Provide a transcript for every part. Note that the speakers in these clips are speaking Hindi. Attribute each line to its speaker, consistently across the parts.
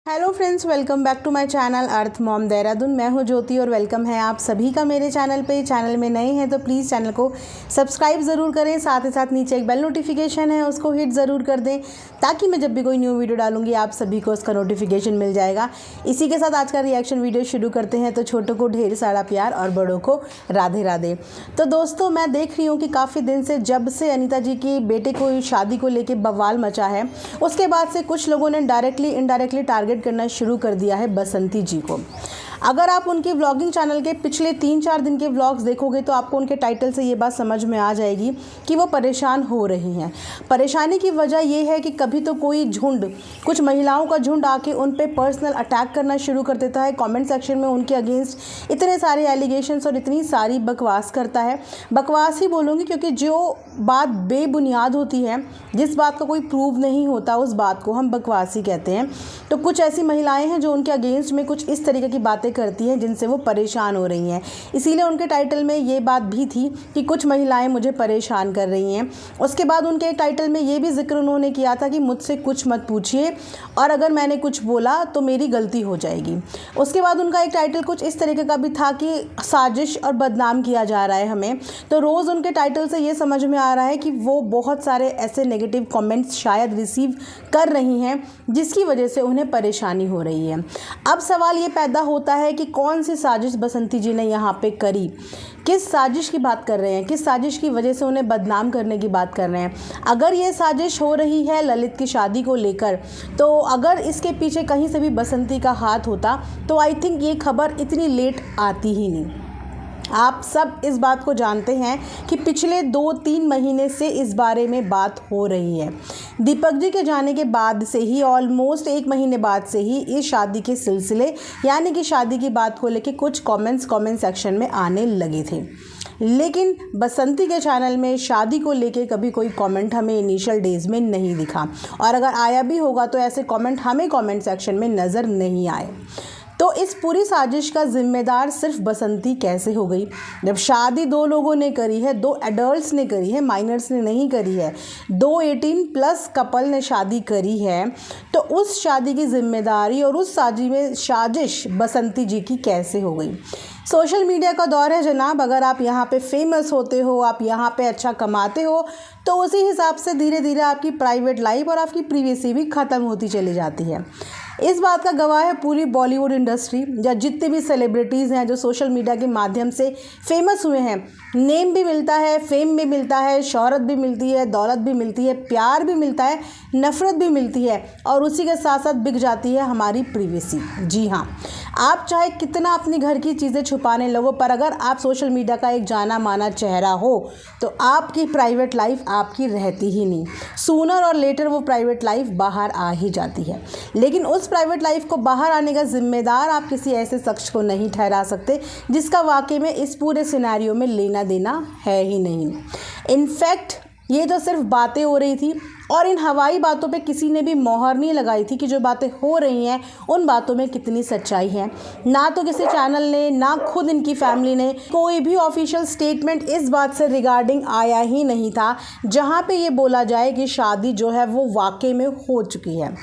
Speaker 1: Hello friends, welcome back to my channel earth mom Dehradun. मैं हूं ज्योति और वेलकम है आप सभी का मेरे चैनल पे। चैनल में नए हैं तो प्लीज़ चैनल को सब्सक्राइब ज़रूर करें, साथ ही साथ नीचे एक बेल नोटिफिकेशन है उसको हिट ज़रूर कर दें ताकि मैं जब भी कोई न्यू वीडियो डालूंगी आप सभी को उसका नोटिफिकेशन मिल जाएगा। इसी के साथ आज का रिएक्शन वीडियो शुरू करते हैं। तो छोटों को ढेर सारा प्यार और बड़ों को राधे राधे। तो दोस्तों, मैं देख रही हूँ कि काफ़ी दिन से जब से अनीता जी की बेटे को शादी को लेकर बवाल मचा है, उसके बाद से कुछ लोगों ने डायरेक्टली इनडायरेक्टली टारगेट करना शुरू कर दिया है बसंती जी को। अगर आप उनके व्लॉगिंग चैनल के पिछले 3-4 दिन के व्लॉग्स देखोगे तो आपको उनके टाइटल से ये बात समझ में आ जाएगी कि वो परेशान हो रही हैं। परेशानी की वजह ये है कि कभी तो कोई झुंड, कुछ महिलाओं का झुंड आके उन पे पर्सनल अटैक करना शुरू कर देता है। कमेंट सेक्शन में उनके अगेंस्ट इतने सारे एलिगेशंस और इतनी सारी बकवास करता है। बकवास ही बोलूँगी क्योंकि जो बात बेबुनियाद होती है, जिस बात का कोई प्रूव नहीं होता, उस बात को हम बकवास ही कहते हैं। तो कुछ ऐसी महिलाएं हैं जो उनके अगेंस्ट में कुछ इस तरीके की बातें करती हैं जिनसे वो परेशान हो रही हैं। इसीलिए उनके टाइटल में ये बात भी थी कि कुछ महिलाएं मुझे परेशान कर रही हैं। उसके बाद उनके टाइटल में ये भी जिक्र उन्होंने किया था कि मुझसे कुछ मत पूछिए और अगर मैंने कुछ बोला तो मेरी गलती हो जाएगी। उसके बाद उनका एक टाइटल कुछ इस तरीके का भी था कि साजिश और बदनाम किया जा रहा है हमें। तो रोज़ उनके टाइटल से ये समझ में आ रहा है कि वो बहुत सारे ऐसे नेगेटिव कमेंट्स शायद रिसीव कर रही हैं जिसकी वजह से उन्हें परेशानी हो रही है। अब सवाल ये पैदा होता है कि कौन सी साजिश बसंती जी ने यहाँ पे करी, किस साजिश की बात कर रहे हैं, किस साजिश की वजह से उन्हें बदनाम करने की बात कर रहे हैं। अगर ये साजिश हो रही है ललित की शादी को लेकर, तो अगर इसके पीछे कहीं से भी बसंती का हाथ होता तो आई थिंक ये खबर इतनी लेट आती ही नहीं। आप सब इस बात को जानते हैं कि पिछले 2-3 महीने से इस बारे में बात हो रही है। दीपक जी के जाने के बाद से ही, ऑलमोस्ट 1 महीने बाद से ही इस शादी के सिलसिले यानी कि शादी की बात को लेके कुछ कमेंट सेक्शन में आने लगे थे। लेकिन बसंती के चैनल में शादी को लेके कभी कोई कमेंट हमें इनिशियल डेज़ में नहीं दिखा, और अगर आया भी होगा तो ऐसे कमेंट हमें कमेंट सेक्शन में नज़र नहीं आए। तो इस पूरी साजिश का जिम्मेदार सिर्फ बसंती कैसे हो गई? जब शादी 2 लोगों ने करी है, 2 एडल्ट्स ने करी है, माइनर्स ने नहीं करी है, 2 18+ कपल ने शादी करी है, तो उस शादी की जिम्मेदारी और उस साजिश बसंती जी की कैसे हो गई? सोशल मीडिया का दौर है जनाब। अगर आप यहाँ पे फेमस होते हो, आप यहाँ पे अच्छा कमाते हो, तो उसी हिसाब से धीरे धीरे आपकी प्राइवेट लाइफ और आपकी प्रिवेसी भी ख़त्म होती चली जाती है। इस बात का गवाह है पूरी बॉलीवुड इंडस्ट्री, या जितने भी सेलिब्रिटीज़ हैं जो सोशल मीडिया के माध्यम से फेमस हुए हैं। नेम भी मिलता है, फेम भी मिलता है, शोहरत भी मिलती है, दौलत भी मिलती है, प्यार भी मिलता है, नफ़रत भी मिलती है, और उसी के साथ साथ बिक जाती है हमारी प्रिवेसी। जी हाँ, आप चाहे कितना अपनी घर की चीज़ें छुपाने लगो, पर अगर आप सोशल मीडिया का एक जाना माना चेहरा हो तो आपकी प्राइवेट लाइफ आपकी रहती ही नहीं। सूनर और लेटर वो प्राइवेट लाइफ बाहर आ ही जाती है। लेकिन उस प्राइवेट लाइफ को बाहर आने का जिम्मेदार आप किसी ऐसे शख्स को नहीं ठहरा सकते जिसका वाकई में इस पूरे सिनेरियो में लेना देना है ही नहीं। इनफैक्ट ये तो सिर्फ बातें हो रही थी, और इन हवाई बातों पे किसी ने भी मोहर नहीं लगाई थी कि जो बातें हो रही हैं उन बातों में कितनी सच्चाई है। ना तो किसी चैनल ने, ना खुद इनकी फैमिली ने कोई भी ऑफिशियल स्टेटमेंट इस बात से रिगार्डिंग आया ही नहीं था जहाँ पे ये बोला जाए कि शादी जो है वो वाकई में हो चुकी है।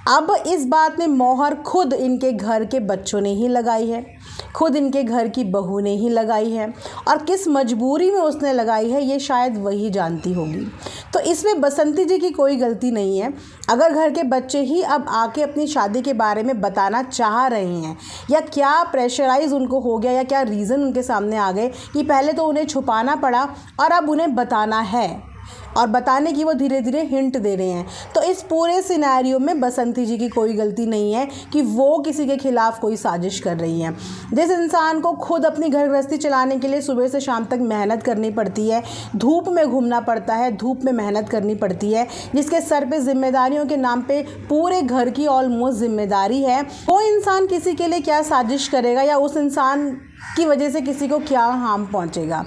Speaker 1: अब इस बात में मोहर खुद इनके घर के बच्चों ने ही लगाई है, खुद इनके घर की बहू ने ही लगाई है, और किस मजबूरी में उसने लगाई है ये शायद वही जानती होगी। तो इसमें बसंती जी की कोई गलती नहीं है। अगर घर के बच्चे ही अब आके अपनी शादी के बारे में बताना चाह रहे हैं, या क्या प्रेशराइज उनको हो गया, या क्या रीज़न उनके सामने आ गए कि पहले तो उन्हें छुपाना पड़ा और अब उन्हें बताना है, और बताने की वो धीरे धीरे हिंट दे रहे हैं, तो इस पूरे सिनेरियो में बसंती जी की कोई गलती नहीं है कि वो किसी के खिलाफ कोई साजिश कर रही हैं। जिस इंसान को खुद अपनी घर गृहस्थी चलाने के लिए सुबह से शाम तक मेहनत करनी पड़ती है, धूप में घूमना पड़ता है, धूप में मेहनत करनी पड़ती है, जिसके सर पे जिम्मेदारियों के नाम पे पूरे घर की ऑलमोस्ट जिम्मेदारी है, वो इंसान किसी के लिए क्या साजिश करेगा, या उस इंसान की वजह से किसी को क्या हार्म पहुँचेगा?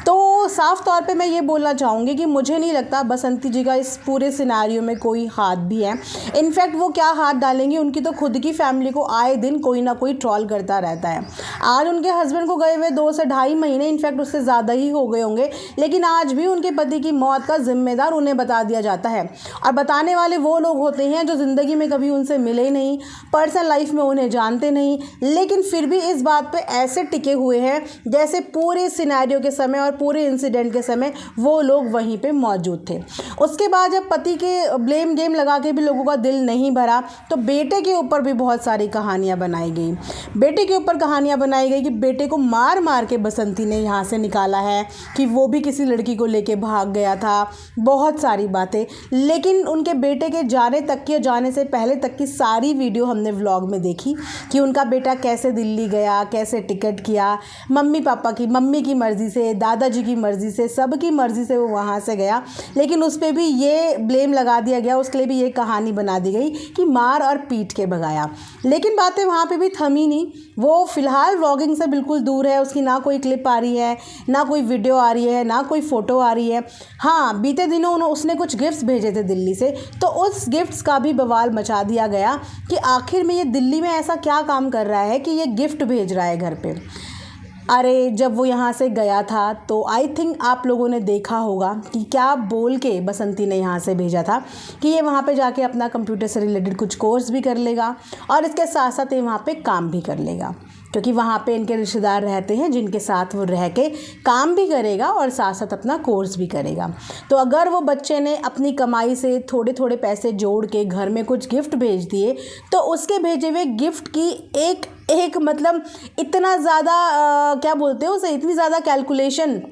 Speaker 1: तो तो साफ तौर पे मैं ये बोलना चाहूँगी कि मुझे नहीं लगता बसंती जी का इस पूरे सिनेरियो में कोई हाथ भी है। इनफैक्ट वो क्या हाथ डालेंगी, उनकी तो खुद की फैमिली को आए दिन कोई ना कोई ट्रॉल करता रहता है। आज उनके हस्बैंड को गए हुए 2 से ढाई महीने, इनफैक्ट उससे ज़्यादा ही हो गए होंगे, लेकिन आज भी उनके पति की मौत का जिम्मेदार उन्हें बता दिया जाता है। और बताने वाले वो लोग होते हैं जो ज़िंदगी में कभी उनसे मिले नहीं, पर्सनल लाइफ में उन्हें जानते नहीं, लेकिन फिर भी इस बात पे ऐसे टिके हुए हैं जैसे पूरे सिनेरियो के समय और पूरे इंसिडेंट के समय वो लोग वहीं पे मौजूद थे। उसके बाद जब पति के ब्लेम गेम लगा के भी लोगों का दिल नहीं भरा, तो बेटे के ऊपर भी बहुत सारी कहानियाँ बनाई गई। बेटे के ऊपर कहानियाँ बनाई गई कि बेटे को मार मार के बसंती ने यहाँ से निकाला है, कि वो भी किसी लड़की को लेके भाग गया था, बहुत सारी बातें। लेकिन उनके बेटे के जाने तक की, जाने से पहले तक की सारी वीडियो हमने व्लॉग में देखी कि उनका बेटा कैसे दिल्ली गया, कैसे टिकट किया, मम्मी की मर्ज़ी से, दादाजी की मर्ज़ी से, सबकी मर्ज़ी से वो वहाँ से गया। लेकिन उस पर भी ये ब्लेम लगा दिया गया, उसके लिए भी ये कहानी बना दी गई कि मार और पीट के भगाया। लेकिन बातें वहाँ पे भी थमी नहीं। वो फ़िलहाल व्लॉगिंग से बिल्कुल दूर है, उसकी ना कोई क्लिप आ रही है, ना कोई वीडियो आ रही है, ना कोई फ़ोटो आ रही है। हाँ, बीते दिनों उसने कुछ गिफ्ट्स भेजे थे दिल्ली से, तो उस गिफ्ट्स का भी बवाल मचा दिया गया कि आखिर में ये दिल्ली में ऐसा क्या काम कर रहा है कि ये गिफ्ट भेज रहा है घर पे। अरे जब वो यहाँ से गया था तो आई थिंक आप लोगों ने देखा होगा कि क्या बोल के बसंती ने यहाँ से भेजा था कि ये वहाँ पे जाके अपना कंप्यूटर से रिलेटेड कुछ कोर्स भी कर लेगा और इसके साथ साथ ये वहाँ पे काम भी कर लेगा, क्योंकि वहाँ पे इनके रिश्तेदार रहते हैं जिनके साथ वो रह के काम भी करेगा और साथ साथ अपना कोर्स भी करेगा। तो अगर वो बच्चे ने अपनी कमाई से थोड़े थोड़े पैसे जोड़ के घर में कुछ गिफ्ट भेज दिए, तो उसके भेजे हुए गिफ्ट की एक मतलब इतना ज़्यादा क्या बोलते हो उसे, इतनी ज़्यादा कैलकुलेशन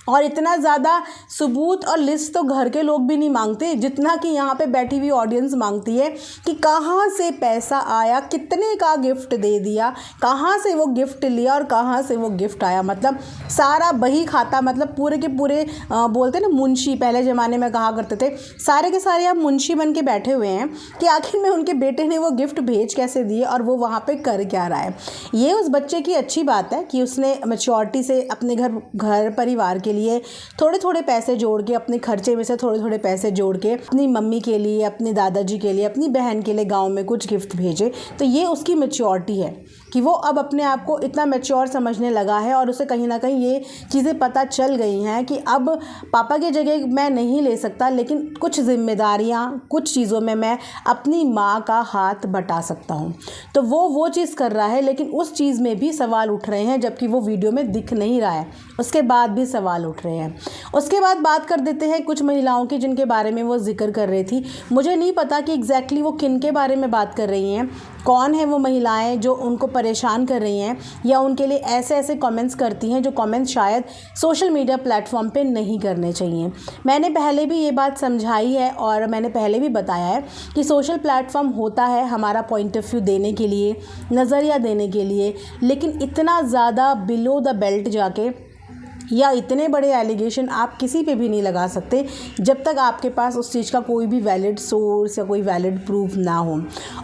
Speaker 1: और इतना ज़्यादा सबूत और लिस्ट तो घर के लोग भी नहीं मांगते जितना कि यहाँ पे बैठी हुई ऑडियंस मांगती है कि कहाँ से पैसा आया, कितने का गिफ्ट दे दिया, कहाँ से वो गिफ्ट लिया और कहाँ से वो गिफ्ट आया। मतलब सारा बही खाता, मतलब पूरे के पूरे बोलते ना मुंशी, पहले ज़माने में कहा करते थे, सारे के सारे अब मुंशी बन के बैठे हुए हैं कि आखिर में उनके बेटे ने वो गिफ्ट भेज कैसे दिए और वो वहाँ पर कर क्या रहा है। ये उस बच्चे की अच्छी बात है कि उसने मैच्योरिटी से अपने घर परिवार के लिए थोड़े थोड़े पैसे जोड़ के, अपने खर्चे में से थोड़े थोड़े पैसे जोड़ के अपनी मम्मी के लिए, अपने दादाजी के लिए, अपनी बहन के लिए गांव में कुछ गिफ्ट भेजे। तो ये उसकी मैच्योरिटी है कि वो अब अपने आप को इतना मैच्योर समझने लगा है और उसे कहीं ना कहीं ये चीज़ें पता चल गई हैं कि अब पापा की जगह मैं नहीं ले सकता, लेकिन कुछ जिम्मेदारियाँ, कुछ चीज़ों में मैं अपनी माँ का हाथ बटा सकता हूँ। तो वो चीज़ कर रहा है, लेकिन उस चीज़ में भी सवाल उठ रहे हैं, जबकि वो वीडियो में दिख नहीं रहा है, उसके बाद भी सवाल उठ रहे हैं। उसके बाद बात कर देते हैं कुछ महिलाओं की जिनके बारे में वो जिक्र कर रही थी। मुझे नहीं पता कि एग्जैक्टली वो किन के बारे में बात कर रही हैं, कौन है वो महिलाएं जो उनको परेशान कर रही हैं या उनके लिए ऐसे ऐसे कमेंट्स करती हैं जो कमेंट्स शायद सोशल मीडिया प्लेटफॉर्म पे नहीं करने चाहिए। मैंने पहले भी ये बात समझाई है और मैंने पहले भी बताया है कि सोशल प्लेटफॉर्म होता है हमारा पॉइंट ऑफ व्यू देने के लिए, नज़रिया देने के लिए, लेकिन इतना ज़्यादा बिलो द बेल्ट जाके या इतने बड़े एलिगेशन आप किसी पे भी नहीं लगा सकते जब तक आपके पास उस चीज़ का कोई भी वैलिड सोर्स या कोई वैलिड प्रूफ ना हो।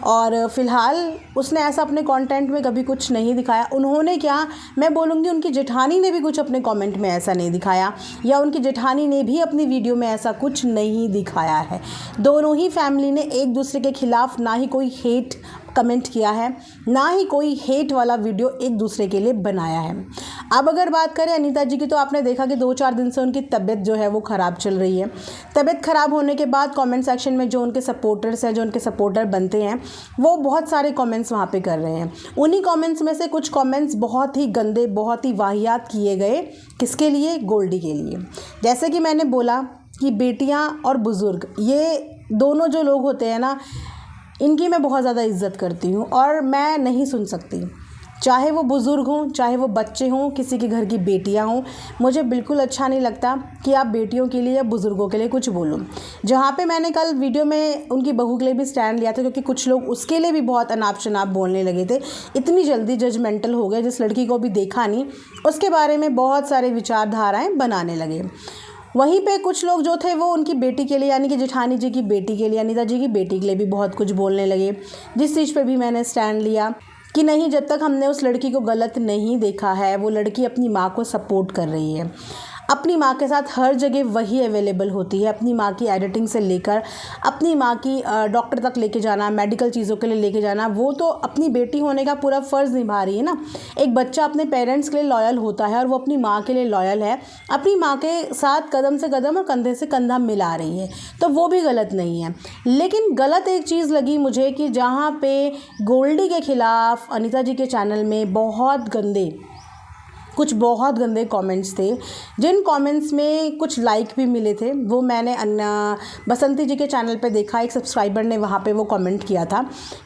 Speaker 1: और फ़िलहाल उसने ऐसा अपने कंटेंट में कभी कुछ नहीं दिखाया। उन्होंने क्या, मैं बोलूँगी उनकी जेठानी ने भी कुछ अपने कमेंट में ऐसा नहीं दिखाया, या उनकी जेठानी ने भी अपनी वीडियो में ऐसा कुछ नहीं दिखाया है। दोनों ही फैमिली ने एक दूसरे के ख़िलाफ़ ना ही कोई हेट कमेंट किया है, ना ही कोई हेट वाला वीडियो एक दूसरे के लिए बनाया है। अब अगर बात करें अनीता जी की, तो आपने देखा कि 2-4 दिन से उनकी तबीयत जो है वो ख़राब चल रही है। तबीयत ख़राब होने के बाद कमेंट सेक्शन में जो उनके सपोर्टर्स हैं, जो उनके सपोर्टर बनते हैं, वो बहुत सारे कमेंट्स वहाँ पे कर रहे हैं। उन्हीं कमेंट्स में से कुछ कमेंट्स बहुत ही गंदे, बहुत ही वाहियात किए गए। किसके लिए? गोल्डी के लिए। जैसे कि मैंने बोला कि बेटियाँ और बुज़ुर्ग, ये दोनों जो लोग होते हैं ना, इनकी मैं बहुत ज़्यादा इज़्ज़त करती हूँ और मैं नहीं सुन सकती, चाहे वो बुज़ुर्ग हों, चाहे वो बच्चे हों, किसी के घर की बेटियां हों। मुझे बिल्कुल अच्छा नहीं लगता कि आप बेटियों के लिए या बुज़ुर्गों के लिए कुछ बोलो। जहाँ पे मैंने कल वीडियो में उनकी बहू के लिए भी स्टैंड लिया था, क्योंकि कुछ लोग उसके लिए भी बहुत अनाप शनाप बोलने लगे थे, इतनी जल्दी जजमेंटल हो गए, जिस लड़की को भी देखा नहीं उसके बारे में बहुत सारे विचारधाराएँ बनाने लगे। वहीं पे कुछ लोग जो थे वो उनकी बेटी के लिए, यानी कि जेठानी जी की बेटी के लिए, अनीता जी की बेटी के लिए भी बहुत कुछ बोलने लगे, जिस चीज़ पे भी मैंने स्टैंड लिया कि नहीं, जब तक हमने उस लड़की को गलत नहीं देखा है, वो लड़की अपनी माँ को सपोर्ट कर रही है। अपनी माँ के साथ हर जगह वही अवेलेबल होती है। अपनी माँ की एडिटिंग से लेकर अपनी माँ की डॉक्टर तक लेके जाना, मेडिकल चीज़ों के लिए लेके जाना, वो तो अपनी बेटी होने का पूरा फ़र्ज़ निभा रही है ना। एक बच्चा अपने पेरेंट्स के लिए लॉयल होता है और वो अपनी माँ के लिए लॉयल है, अपनी माँ के साथ कदम से कदम और कंधे से कंधा मिला रही है, तो वो भी गलत नहीं है। लेकिन गलत एक चीज़ लगी मुझे कि जहाँ पे गोल्डी के ख़िलाफ़ अनीता जी के चैनल में कुछ बहुत गंदे कमेंट्स थे, जिन कमेंट्स में कुछ लाइक भी मिले थे। वो मैंने बसंती जी के चैनल पे देखा, एक सब्सक्राइबर ने वहाँ पे वो कमेंट किया था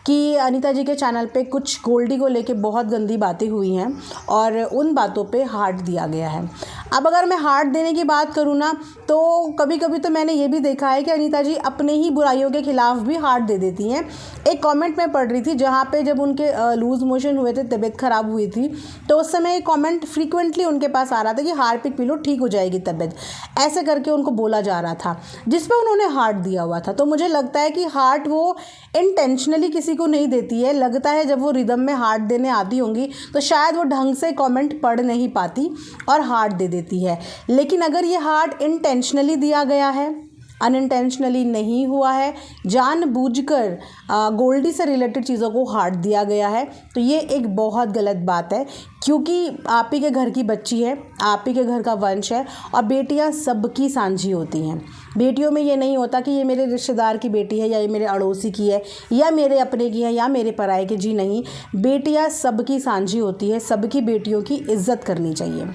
Speaker 1: कि अनीता जी के चैनल पे कुछ गोल्डी को लेके बहुत गंदी बातें हुई हैं और उन बातों पे हार्ट दिया गया है। अब अगर मैं हार्ट देने की बात करूँ ना, तो कभी कभी तो मैंने ये भी देखा है कि अनीता जी अपने ही बुराइयों के ख़िलाफ़ भी हार्ट दे देती हैं। एक कमेंट मैं पढ़ रही थी जहाँ पे जब उनके लूज़ मोशन हुए थे, तबीयत ख़राब हुई थी, तो उस समय एक कमेंट फ्रीक्वेंटली उनके पास आ रहा था कि हार्पिक पी लो, ठीक हो जाएगी तबीयत, ऐसे करके उनको बोला जा रहा था, जिस पर उन्होंने हार्ट दिया हुआ था। तो मुझे लगता है कि हार्ट वो इंटेंशनली किसी को नहीं देती है। लगता है जब वो रिदम में हार्ट देने आती होंगी तो शायद वो ढंग से कमेंट पढ़ नहीं पाती और हार्ट दे देती है। लेकिन अगर ये हार्ट इंटेंशनली दिया गया है, अनइंटेंशनली नहीं हुआ है, जानबूझकर गोल्डी से रिलेटेड चीज़ों को हार्ट दिया गया है, तो ये एक बहुत गलत बात है। क्योंकि आप ही के घर की बच्ची है, आप ही के घर का वंश है और बेटियां सबकी सांझी होती हैं। बेटियों में ये नहीं होता कि ये मेरे रिश्तेदार की बेटी है या ये मेरे अड़ोसी की है या मेरे अपने की है या मेरे पराये की। जी नहीं, बेटियां सबकी सांझी होती है, सबकी बेटियों की इज्जत करनी चाहिए।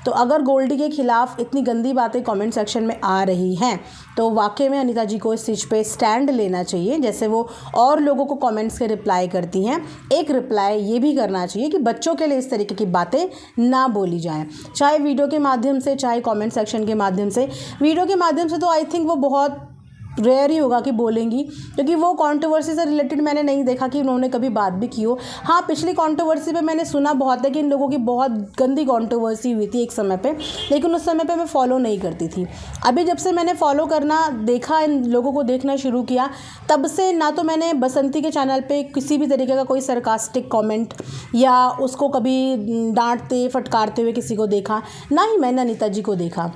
Speaker 1: तो अगर गोल्डी के ख़िलाफ़ इतनी गंदी बातें कमेंट सेक्शन में आ रही हैं तो वाकई में अनीता जी को इस चीज़ पे स्टैंड लेना चाहिए। जैसे वो और लोगों को कमेंट्स के रिप्लाई करती हैं, एक रिप्लाई ये भी करना चाहिए कि बच्चों के लिए इस तरीके की बातें ना बोली जाएं, चाहे वीडियो के माध्यम से, चाहे कमेंट सेक्शन के माध्यम से। वीडियो के माध्यम से तो आई थिंक वो बहुत रेयर ही होगा कि बोलेंगी, क्योंकि वो कंट्रोवर्सी से रिलेटेड मैंने नहीं देखा कि उन्होंने कभी बात भी की हो। हाँ, पिछली कंट्रोवर्सी पे मैंने सुना बहुत है कि इन लोगों की बहुत गंदी कंट्रोवर्सी हुई थी एक समय पे, लेकिन उस समय पे मैं फॉलो नहीं करती थी। अभी जब से मैंने फॉलो करना देखा, इन लोगों को देखना शुरू किया, तब से ना तो मैंने बसंती के चैनल पर किसी भी तरीके का कोई सरकास्टिक कॉमेंट या उसको कभी डांटते फटकारते हुए किसी को देखा, ना ही मैंने अनीता जी को देखा।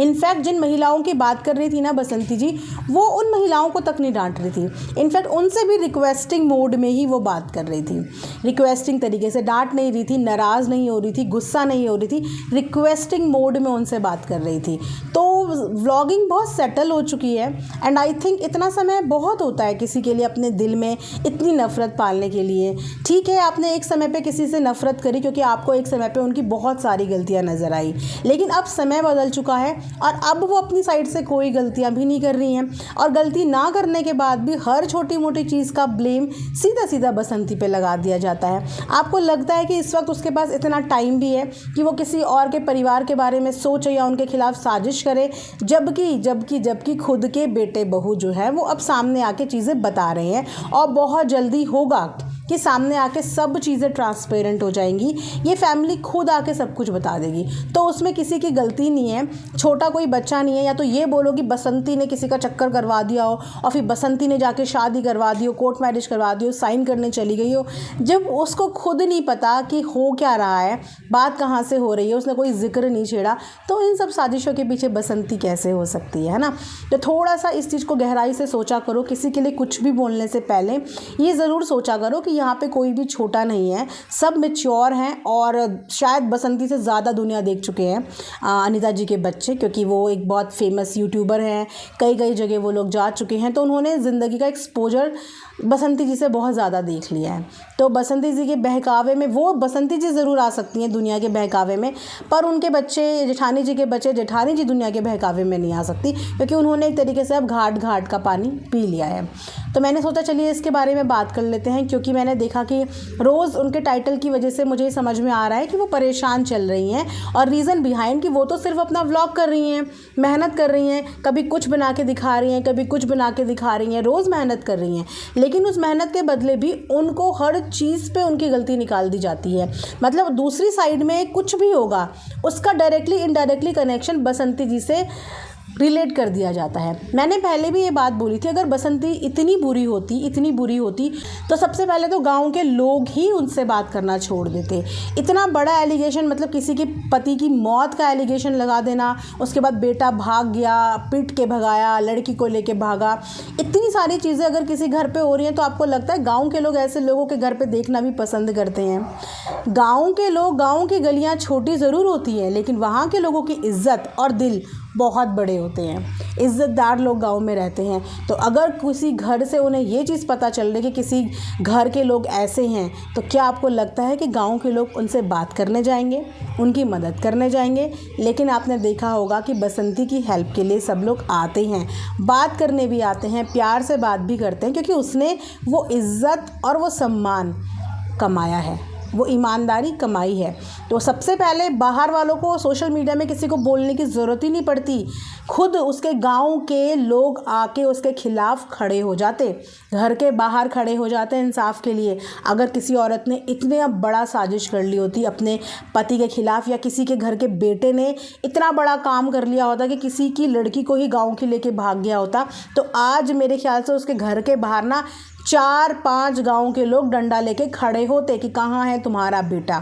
Speaker 1: इनफैक्ट जिन महिलाओं की बात कर रही थी ना बसंती जी, वो उन महिलाओं को तक नहीं डांट रही थी। इनफैक्ट उनसे भी रिक्वेस्टिंग मोड में ही वो बात कर रही थी, रिक्वेस्टिंग तरीके से, डांट नहीं रही थी, नाराज़ नहीं हो रही थी, गुस्सा नहीं हो रही थी, रिक्वेस्टिंग मोड में उनसे बात कर रही थी। तो व्लॉगिंग बहुत सेटल हो चुकी है एंड आई थिंक इतना समय बहुत होता है किसी के लिए अपने दिल में इतनी नफ़रत पालने के लिए। ठीक है, आपने एक समय पे किसी से नफ़रत करी क्योंकि आपको एक समय पे उनकी बहुत सारी गलतियां नज़र आई, लेकिन अब समय बदल चुका है और अब वो अपनी साइड से कोई गलतियां भी नहीं कर रही हैं। और गलती ना करने के बाद भी हर छोटी मोटी चीज़ का ब्लेम सीधा सीधा बसंती पे लगा दिया जाता है। आपको लगता है कि इस वक्त उसके पास इतना टाइम भी है कि वो किसी और के परिवार के बारे में सोचे या उनके खिलाफ साजिश करे, जबकि खुद के बेटे बहू जो है वो अब सामने आके चीज़ें बता रहे हैं और बहुत जल्दी होगा कि सामने आके सब चीज़ें ट्रांसपेरेंट हो जाएंगी। ये फैमिली खुद आके सब कुछ बता देगी, तो उसमें किसी की गलती नहीं है, छोटा कोई बच्चा नहीं है। या तो ये बोलो कि बसंती ने किसी का चक्कर करवा दिया हो और फिर बसंती ने जाके शादी करवा दी हो, कोर्ट मैरिज करवा दी हो, साइन करने चली गई हो, जब उसको खुद नहीं पता कि हो क्या रहा है, बात कहाँ से हो रही है, उसने कोई जिक्र नहीं छेड़ा, तो इन सब साजिशों के पीछे बसंती कैसे हो सकती है ना। तो थोड़ा सा इस चीज़ को गहराई से सोचा करो। किसी के लिए कुछ भी बोलने से पहले ये ज़रूर सोचा करो कि यहाँ पे कोई भी छोटा नहीं है, सब मैच्योर हैं और शायद बसंती से ज़्यादा दुनिया देख चुके हैं अनीता जी के बच्चे, क्योंकि वो एक बहुत फेमस यूट्यूबर हैं, कई जगह वो लोग जा चुके हैं, तो उन्होंने ज़िंदगी का एक्सपोजर बसंती जी से बहुत ज़्यादा देख लिया है। तो बसंती जी के बहकावे में वो बसंती जी ज़रूर आ सकती हैं दुनिया के बहकावे में, पर उनके बच्चे जेठानी जी के बच्चे जेठानी जी दुनिया के बहकावे में नहीं आ सकती, क्योंकि उन्होंने एक तरीके से अब घाट घाट का पानी पी लिया है। तो मैंने सोचा चलिए इसके बारे में बात कर लेते हैं, क्योंकि मैंने देखा कि रोज़ उनके टाइटल की वजह से मुझे समझ में आ रहा है कि वो परेशान चल रही हैं, और रीज़न बिहाइंड कि वो तो सिर्फ अपना व्लॉग कर रही हैं, मेहनत कर रही हैं, कभी कुछ बना के दिखा रही हैं, कभी कुछ बना के दिखा रही हैं, रोज़ मेहनत कर रही हैं, लेकिन उस मेहनत के बदले भी उनको हर चीज़ पे उनकी गलती निकाल दी जाती है। मतलब दूसरी साइड में कुछ भी होगा उसका डायरेक्टली इनडायरेक्टली कनेक्शन बसंती जी से रिलेट कर दिया जाता है। मैंने पहले भी ये बात बोली थी, अगर बसंती इतनी बुरी होती तो सबसे पहले तो गांव के लोग ही उनसे बात करना छोड़ देते। इतना बड़ा एलिगेशन, मतलब किसी के पति की मौत का एलिगेशन लगा देना, उसके बाद बेटा भाग गया, पीट के भगाया, लड़की को लेके भागा, इतनी सारी चीज़ें अगर किसी घर पे हो रही हैं तो आपको लगता है गांव के लोग ऐसे लोगों के घर पे देखना भी पसंद करते हैं? गांव के लोग, गांव की गलियां छोटी ज़रूर होती हैं लेकिन वहाँ के लोगों की इज्जत और दिल बहुत बड़े होते हैं। इज़्ज़तदार लोग गांव में रहते हैं। तो अगर किसी घर से उन्हें ये चीज़ पता चल रही कि किसी घर के लोग ऐसे हैं, तो क्या आपको लगता है कि गांव के लोग उनसे बात करने जाएंगे, उनकी मदद करने जाएंगे? लेकिन आपने देखा होगा कि बसंती की हेल्प के लिए सब लोग आते हैं, बात करने भी आते हैं, प्यार से बात भी करते हैं, क्योंकि उसने वो इज़्ज़त और वो सम्मान कमाया है, वो ईमानदारी कमाई है। तो सबसे पहले बाहर वालों को, सोशल मीडिया में किसी को बोलने की ज़रूरत ही नहीं पड़ती, खुद उसके गांव के लोग आके उसके खिलाफ़ खड़े हो जाते, घर के बाहर खड़े हो जाते हैं इंसाफ के लिए। अगर किसी औरत ने इतने बड़ा साजिश कर ली होती अपने पति के खिलाफ़, या किसी के घर के बेटे ने इतना बड़ा काम कर लिया होता कि किसी की लड़की को ही गाँव की लेके भाग गया होता, तो आज मेरे ख्याल से उसके घर के बाहर ना 4-5 गाँव के लोग डंडा लेके खड़े होते कि कहाँ है तुम्हारा बेटा।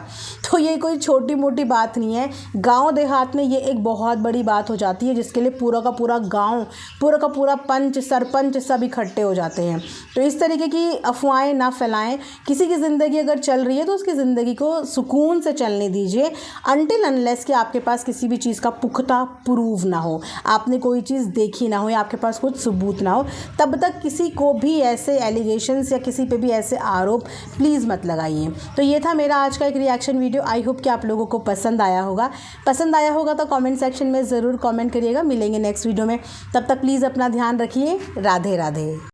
Speaker 1: तो ये कोई छोटी मोटी बात नहीं है, गांव देहात में ये एक बहुत बड़ी बात हो जाती है, जिसके लिए पूरा का पूरा गांव, पूरा का पूरा पंच सरपंच सब इकट्ठे हो जाते हैं। तो इस तरीके की अफवाहें ना फैलाएं। किसी की ज़िंदगी अगर चल रही है तो उसकी ज़िंदगी को सुकून से चलने दीजिए, अनटिल अनलेस कि आपके पास किसी भी चीज़ का पुख्ता प्रूव ना हो, आपने कोई चीज़ देखी ना हो या आपके पास कुछ सबूत ना हो, तब तक किसी को भी ऐसे एलिगेशंस या किसी पे भी ऐसे आरोप प्लीज़ मत लगाइए। तो ये था मेरा आज का एक रिएक्शन वीडियो। आई होप कि आप लोगों को पसंद आया होगा तो कमेंट सेक्शन में ज़रूर कमेंट करिएगा। मिलेंगे नेक्स्ट वीडियो में, तब तक प्लीज़ अपना ध्यान रखिए। राधे राधे।